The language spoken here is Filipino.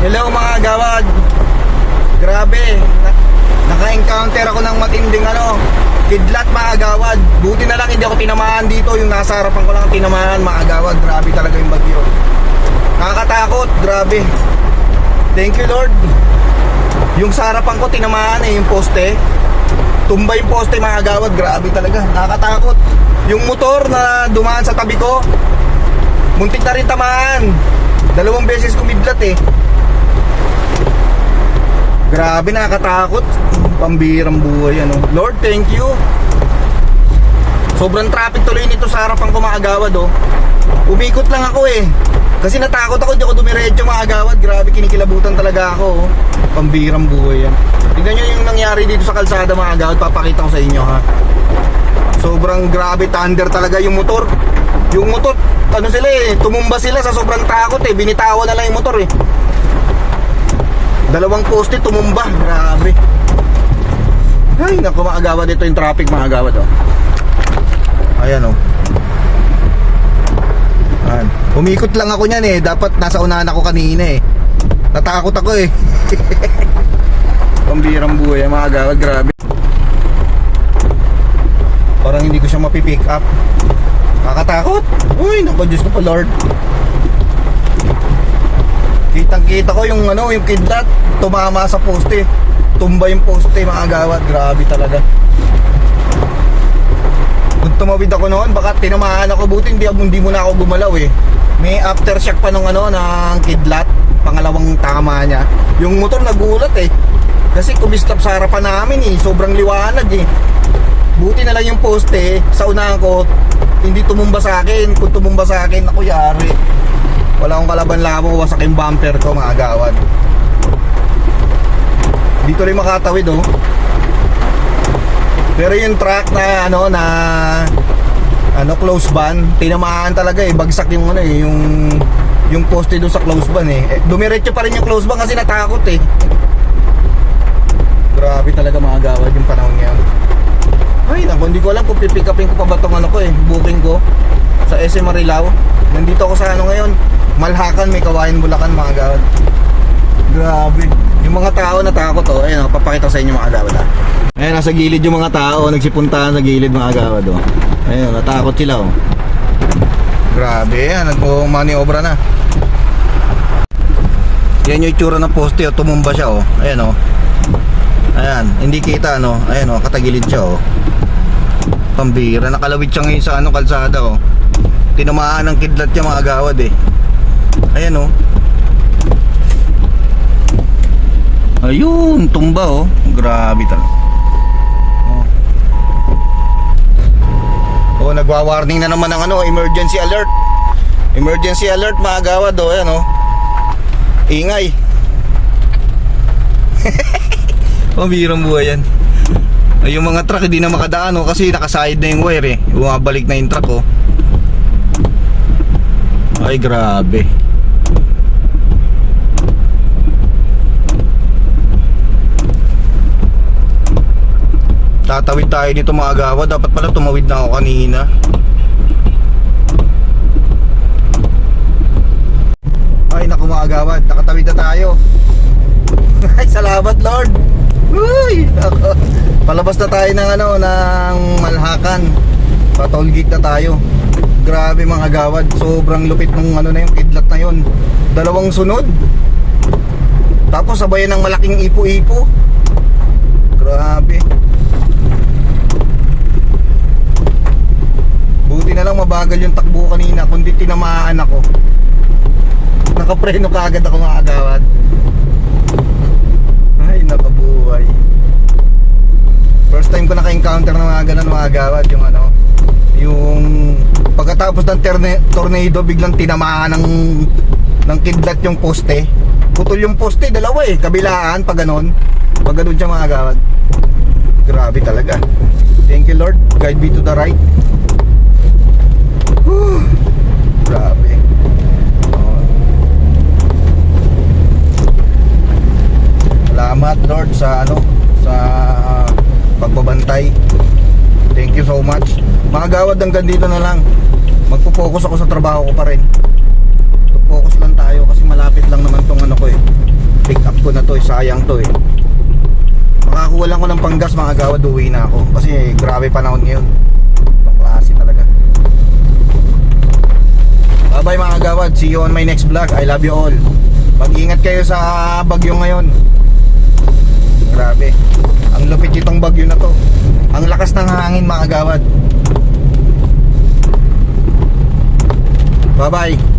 Hello mga gawad. Grabe, naka-encounter ako ng matinding kidlat mga gawad. Buti na lang hindi ako tinamaan dito. Yung nasa harapan ko lang ang tinamaan mga gawad. Grabe talaga yung bagyo. Nakakatakot, grabe. Thank you Lord. Yung sa harapan ko tinamaan yung poste. Tumba yung poste mga gawad. Grabe talaga, nakakatakot. Yung motor na dumaan sa tabi ko, muntik na rin tamaan. 2 beses kumidlat Grabe, nakakatakot. Pambirang buhay Lord, thank you. Sobrang traffic tuloy nito sa harapan ko mga agawad Umikot lang ako kasi natakot ako, hindi ako dumiretso mga agawad. Grabe, kinikilabutan talaga ako Pambirang buhay yan. Tignan nyo yung nangyari dito sa kalsada mga agawad. Papakita ko sa inyo ha. Sobrang grabe, thunder talaga yung motor. Yung motor, sila tumumba sila sa sobrang takot Binitawan na lang yung motor 2 poste tumumba. Grabe. Ay naku mga agawad, ito yung traffic mga agawad Ayan Ayan. Umikot lang ako niyan dapat nasa unahan ako kanina Natakot ako Pambirang buhay mga agawad. Grabe. Parang hindi ko siya mapipick up. Nakakatakot. Uy, naku, Diyos ko po Lord. Kitang-kita ko yung yung kidlat tumama sa poste. Tumba yung poste mga agawad. Grabe talaga. Kung tumawid ako noon, baka tinamaan ako. Buti hindi mo na ako gumalaw May aftershock pa ng ng kidlat. Pangalawang tama niya. Yung motor nagulat kasi kumislap sa harapan namin sobrang liwanag Buti na lang yung poste sa unahan ko hindi tumumba sa akin. Kung tumumba sa akin, ako yari. Wala akong kalaban-laban, wasak yung bumper ko mga agawad. Dito rin makatawid Pero yung truck na close van, tinamaan talaga bagsak yung yung poste doon sa close van Dumiretso pa rin yung close van kasi natakot Grabe talaga mga agawad yung panahon yan. Ay naku, hindi ko alam kung pipick upin ko pa ba itong booking ko sa SM Marilao. Nandito ako sa ngayon, Malhakan, may Kawayan, Bulacan mga agawad. Grabe. Yung mga tao natakot ayun papakita ko sa inyo mga agawad Ayun, nasa gilid yung mga tao, nagsipuntahan sa gilid mga agawad Ayun, natakot sila Grabe, nagmaniobra na. Yan yung itsura ng poste tumumba siya Ayan Ayan, hindi kita Ayan katagilid siya Pambira, nakalawid siya ngayon sa kalsada Tinamaan ng kidlat niya mga agawad Ayan Ayun, tumba Grabe talaga. Nagwa-warning na naman ng emergency alert. Emergency alert mga agawad Ayan ingay. Pambirang buhay yan. Yung mga truck hindi na makadaan kasi nakaside na yung wire bumabalik na yung truck Ay grabe. Tatawid tayo dito mga agawad. Dapat pala tumawid na ako kanina. Ay naku mga agawad, nakatawid na tayo. Ay salamat Lord. Uy, palabas na tayo ng ng Malhakan. Pa-toll gate na tayo. Grabe mga agawad, sobrang lupit nung na yung kidlat na yun. 2 sunod. Tapos sabayan ng malaking ipo-ipo. Grabe. Buti na lang mabagal yung takbo kanina, kundi tinamaan ako. Nakapreno kaagad ako mga agawad. Ay nakabuhay. First time ko naka-encounter ng mga ganun mga agawad. Yung pagkatapos ng tornado biglang tinamaan ng kidlat yung poste. Putol yung poste, dalawa kabilaan pag ganun siya mga agawad. Grabe talaga. Thank you Lord, guide me to the right. Grabe. Salamat Lord sa sa pagbabantay. Thank you so much. Mga gawad, hanggang dito na lang. Magpo-focus ako sa trabaho ko pa rin. Focus lang tayo kasi malapit lang naman tong ko ko na to, sayang to eh. Makakuha lang ko ng panggas mga agawad, uwi na ako. Kasi grabe panahon ngayon. Ibang klase talaga. Bye bye mga agawad, see you on my next vlog. I love you all. Mag-ingat kayo sa bagyo ngayon. Grabe, ang lupit itong bagyo na to. Ang lakas ng hangin mga agawad. Bye bye.